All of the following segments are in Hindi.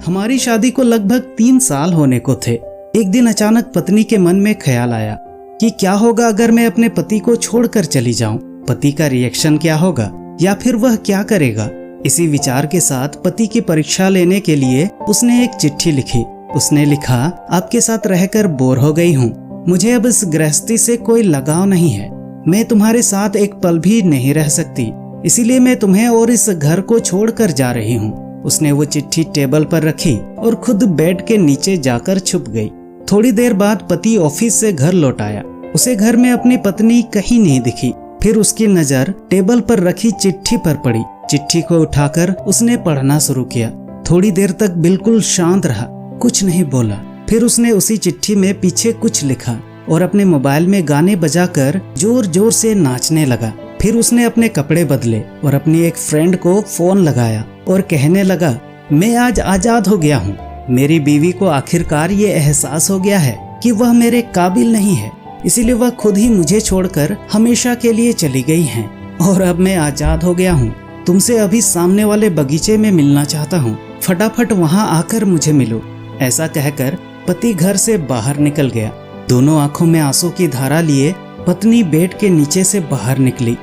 हमारी शादी को लगभग 3 साल होने को थे। एक दिन अचानक पत्नी के मन में ख्याल आया कि क्या होगा अगर मैं अपने पति को छोड़कर चली जाऊं। पति का रिएक्शन क्या होगा या फिर वह क्या करेगा। इसी विचार के साथ पति की परीक्षा लेने के लिए उसने एक चिट्ठी लिखी। उसने लिखा, आपके साथ रहकर बोर हो गई हूँ, मुझे अब इस गृहस्थी से कोई लगाव नहीं है, मैं तुम्हारे साथ एक पल भी नहीं रह सकती, इसीलिए मैं तुम्हें और इस घर को छोड़कर जा रही हूँ। उसने वो चिट्ठी टेबल पर रखी और खुद बेड के नीचे जाकर छुप गई। थोड़ी देर बाद पति ऑफिस से घर लौट आया। उसे घर में अपनी पत्नी कहीं नहीं दिखी। फिर उसकी नजर टेबल पर रखी चिट्ठी पर पड़ी। चिट्ठी को उठाकर उसने पढ़ना शुरू किया। थोड़ी देर तक बिल्कुल शांत रहा, कुछ नहीं बोला। फिर उसने उसी चिट्ठी में पीछे कुछ लिखा और अपने मोबाइल में गाने बजाकर जोर जोर से नाचने लगा। फिर उसने अपने कपड़े बदले और अपनी एक फ्रेंड को फोन लगाया और कहने लगा, मैं आज आजाद हो गया हूँ। मेरी बीवी को आखिरकार ये एहसास हो गया है कि वह मेरे काबिल नहीं है, इसीलिए वह खुद ही मुझे छोड़कर हमेशा के लिए चली गई है और अब मैं आजाद हो गया हूँ। तुमसे अभी सामने वाले बगीचे में मिलना चाहता हूँ, फटाफट वहाँ आकर मुझे मिलो। ऐसा कहकर पति घर से बाहर निकल गया। दोनों आंखों में आंसू की धारा लिए पत्नी बेड के नीचे से बाहर निकली।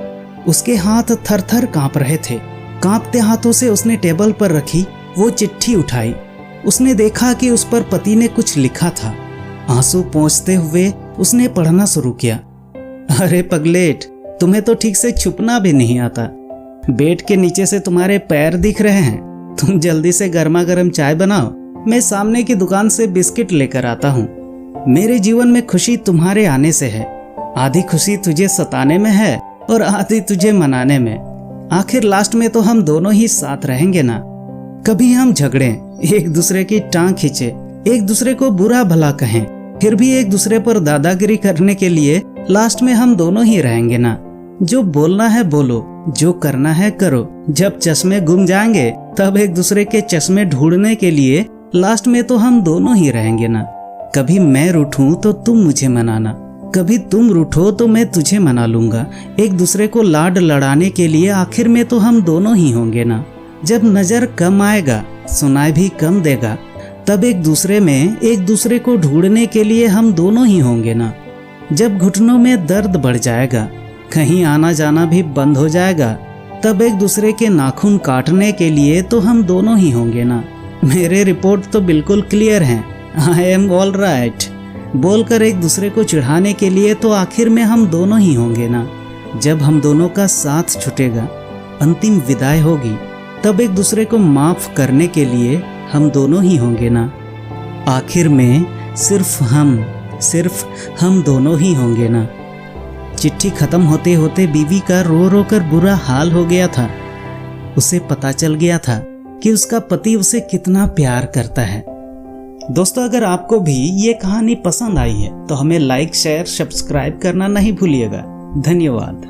उसके हाथ थर-थर कांप रहे थे। कांपते हाथों से उसने टेबल पर रखी वो चिट्ठी उठाई। उसने देखा कि उस पर पति ने कुछ लिखा था। आंसू पोंछते हुए उसने पढ़ना शुरू किया। अरे पगलेट, तुम्हें तो ठीक से छुपना भी नहीं आता। बेड के नीचे से तुम्हारे पैर दिख रहे हैं। तुम जल्दी से गर्मा गर्म चाय बनाओ, मैं सामने की दुकान से बिस्किट लेकर आता हूँ। मेरे जीवन में खुशी तुम्हारे आने से है। आधी खुशी तुझे सताने में है और आधी तुझे मनाने में। आखिर लास्ट में तो हम दोनों ही साथ रहेंगे ना। कभी हम झगड़े, एक दूसरे की टांग खींचे, एक दूसरे को बुरा भला कहें, फिर भी एक दूसरे पर दादागिरी करने के लिए लास्ट में हम दोनों ही रहेंगे ना। जो बोलना है बोलो, जो करना है करो। जब चश्मे गुम जाएंगे तब एक दूसरे के चश्मे ढूंढने के लिए लास्ट में तो हम दोनों ही रहेंगे ना। कभी मैं रूठूं तो तुम मुझे मनाना, कभी तुम रूठो तो मैं तुझे मना लूंगा। एक दूसरे को लाड लड़ाने के लिए आखिर में तो हम दोनों ही होंगे ना। जब नजर कम आएगा, सुनाई भी कम देगा, तब एक दूसरे में एक दूसरे को ढूंढने के लिए हम दोनों ही होंगे ना। जब घुटनों में दर्द बढ़ जाएगा, कहीं आना जाना भी बंद हो जाएगा, तब एक दूसरे के नाखून काटने के लिए तो हम दोनों ही होंगे ना। मेरे रिपोर्ट तो बिल्कुल क्लियर हैं। आई एम ऑल राइट बोलकर एक दूसरे को चिढ़ाने के लिए तो आखिर में हम दोनों ही होंगे ना। जब हम दोनों का साथ छूटेगा, अंतिम विदाई होगी, तब एक दूसरे को माफ करने के लिए हम दोनों ही होंगे ना। आखिर में सिर्फ हम दोनों ही होंगे ना। चिट्ठी खत्म होते होते बीवी का रो रो कर बुरा हाल हो गया था। उसे पता चल गया था कि उसका पति उसे कितना प्यार करता है। दोस्तों, अगर आपको भी ये कहानी पसंद आई है तो हमें लाइक, शेयर, सब्सक्राइब करना नहीं भूलिएगा। धन्यवाद।